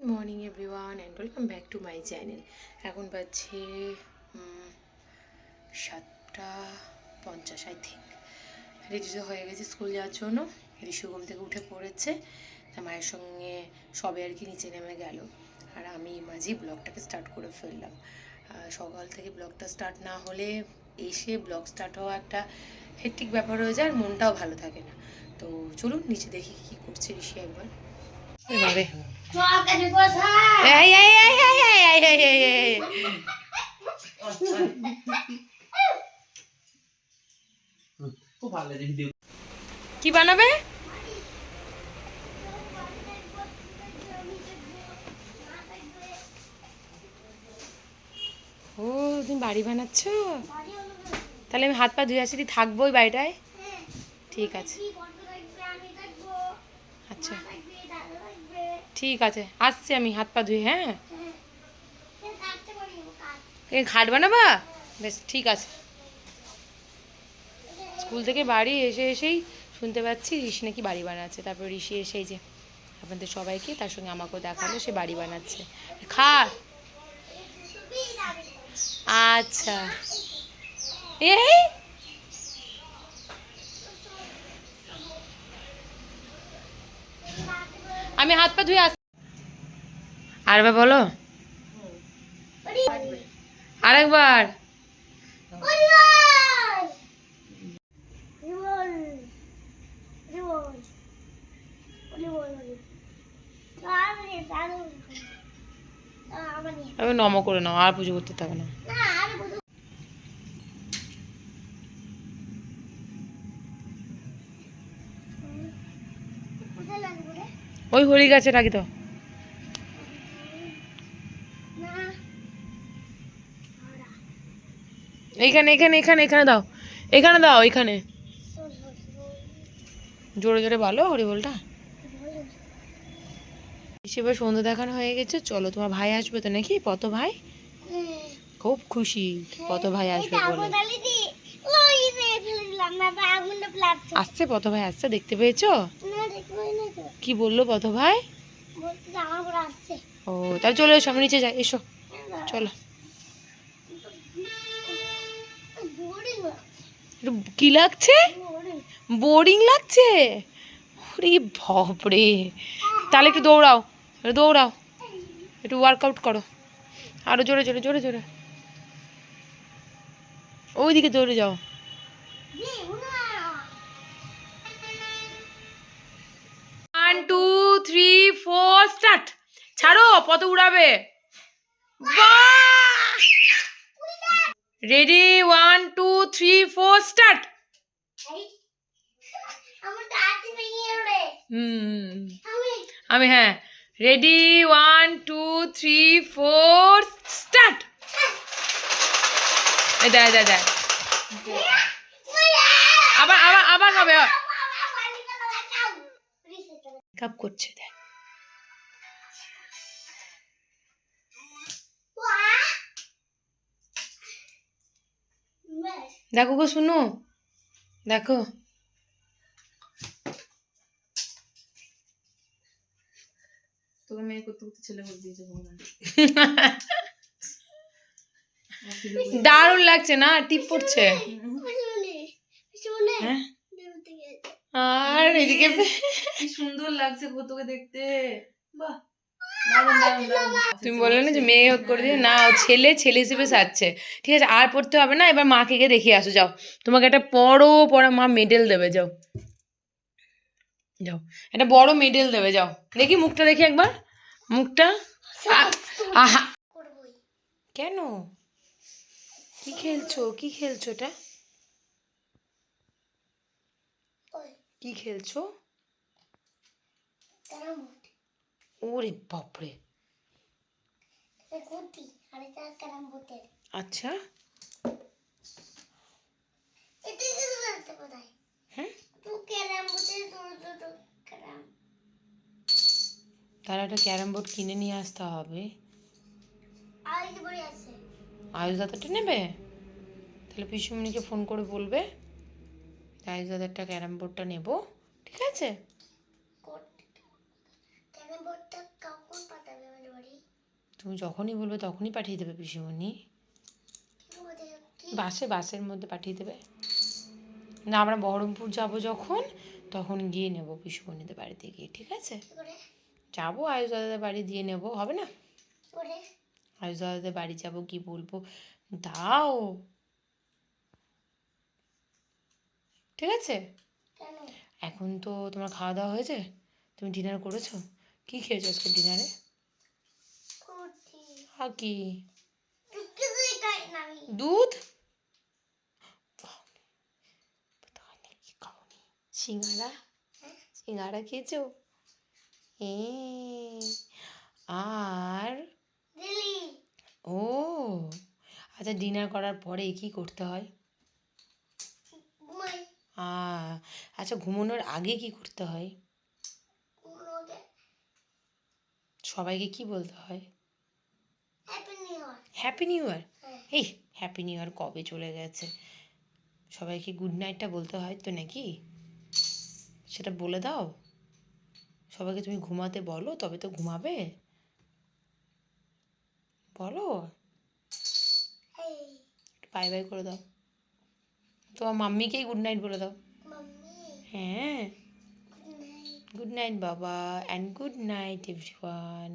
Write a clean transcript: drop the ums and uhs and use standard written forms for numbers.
Morning everyone and welcome back to my channel. এখন বাজছে 7:50 I think. Ready তো হয়ে গেছে স্কুল যাওয়ার জন্য। ঋষু ঘুম থেকে উঠে পড়েছে, তার মায়ের সঙ্গে সবে আর কি নিচে নেমে গেল, আর আমি মাঝেই ব্লগটাকে স্টার্ট করে ফেললাম। সকাল থেকে ব্লগটা স্টার্ট না হলে এসে ব্লগ স্টার্ট হওয়া একটা হেক্টিক ব্যাপার হয়ে যায়, আর মনটাও ভালো থাকে না। তো চলুন নিচে দেখি কী করছে ঋষি একবার। এবারে কি বানাবে? ও তুমি বাড়ি বানাচ্ছ? তাহলে আমি হাত পা ধুয়ে আসি, থাকবো ওই বাড়িটায়? ঠিক আছে, আচ্ছা ঠিক আছে, আসছি আমি হাত পা ধুয়ে। হ্যাঁ, ঘাট বানাবা? বেশ ঠিক আছে। স্কুল থেকে বাড়ি এসেই শুনতে পাচ্ছি ঋষি নাকি বাড়ি বানাচ্ছে। তারপর ঋষি এসেই যে আপনাদের সবাইকে, তার সঙ্গে আমাকেও দেখালো সে বাড়ি বানাচ্ছে। খাট, আচ্ছা। এই আমি হাত পা ধুয়ে আসছি। আরেকবার বলো, আরেকবার। আমি নম করে নাও, আর পুজো করতে হবে না। ওই হরি গাছে রাখি তো। এইখানে এখানে এখানে এখানে দাও, এখানে দাও, এখানে জোরে জোরে বলো হরি বলটা। হিসেবে সন্ধ্যা দেখানো হয়ে গেছে। চলো, তোমার ভাই আসবে তো নাকি? পত ভাই খুব খুশি, পত ভাই আসবে বলে। আসছে পত ভাই, আসছে, দেখতে পেয়েছো? কি বললো পত ভাই? ও তাহলে চলো এসো, আমি নিচে যাই, এসো চলো। কি লাগছে? বোরিং লাগছে? ওরে বাপরে, তাহলে একটু দৌড়াও, দৌড়াও, একটু ওয়ার্কআউট করো, আরো জোরে জোরে জোরে জোরে, ওইদিকে দৌড়ে যাও। 1 2 3 4 স্টার্ট। ছাড়ো, পত উড়াবে। Ready 1 2 3 4 start. আমি হ্যাঁ, রেডি 1 2 3 4 স্টার্ট। এই দেখ দেখ দেখ, আবার আবার আবার হবে। কাপ করছে দেখ। দেখো গো, শুনো, দেখো তোকে মেয়ে করতে করতে ছেলে করে দিয়েছে। দারুণ লাগছে না? টিপ পড়ছে। আর এদিকে কি সুন্দর লাগছে তোকে দেখতে। বাহ, তুমি বললে না যে মেয়ে করে দিয়ে না, ছেলে ছেলে হিসেবে সাজছে। ঠিক আছে, আর পড়তে হবে না, এবার মাকে গিয়ে দেখিয়ে আসো যাও। তোমাকে একটা বড় পড়া মা মেডেল দেবে, যাও যাও, একটা বড় মেডেল দেবে, যাও। দেখি মুখটা, দেখি একবার মুখটা। আহা, কেন? কি খেলছো? কি খেলছো এটা? কি খেলছো? ওরে বাপরে, আচ্ছা হ্যাঁ, তাহলে একটা ক্যারাম বোর্ড কিনে নিয়ে আসতে হবে। আয়ুষ দাদাটা নেবে? তাহলে পিসুমণিকে ফোন করে বলবে আয়ুষ দাদারটা ক্যারাম বোর্ডটা নেবো, ঠিক আছে? তুমি যখনই বলবে তখনই পাঠিয়ে দেবে পিসিমণি। বাসের মধ্যে পাঠিয়ে দেবে। না আমরা বহরমপুর যাব যখন, তখন গিয়ে নেবো পিসিমণিদের বাড়িতে গিয়ে, ঠিক আছে? যাবো আয়ুষ দাদাদের বাড়ি দিয়ে নেব, হবে না? আয়ুষ দাদাদের বাড়ি যাবো, কি বলবো, দাও, ঠিক আছে? এখন তো তোমার খাওয়া দাওয়া হয়েছে, তুমি ডিনার করেছো? কি খেয়েছো আজকে ডিনারে? আর কি? দুধ? সিঙ্গারা? সিঙ্গারা খেয়েছো? আর ও আচ্ছা, ডিনার করার পরে কি করতে হয়? আচ্ছা, ঘুমানোর আগে কি করতে হয়? সবাইকে কি বলতে হয়? Happy new year. এই হ্যাপি নিউ ইয়ার কবে চলে গেছে? সবাইকে গুড নাইটটা বলতে হয় তো নাকি? সেটা বলে দাও সবাইকে, তুমি ঘুমাতে বলো, তবে তো ঘুমাবে, বলো। বাই বাই করে দাও, তোমার মাম্মিকেই গুড নাইট বলে দাও। হ্যাঁ, গুড নাইট বাবা, অ্যান্ড গুড নাইট এভরিওয়ান।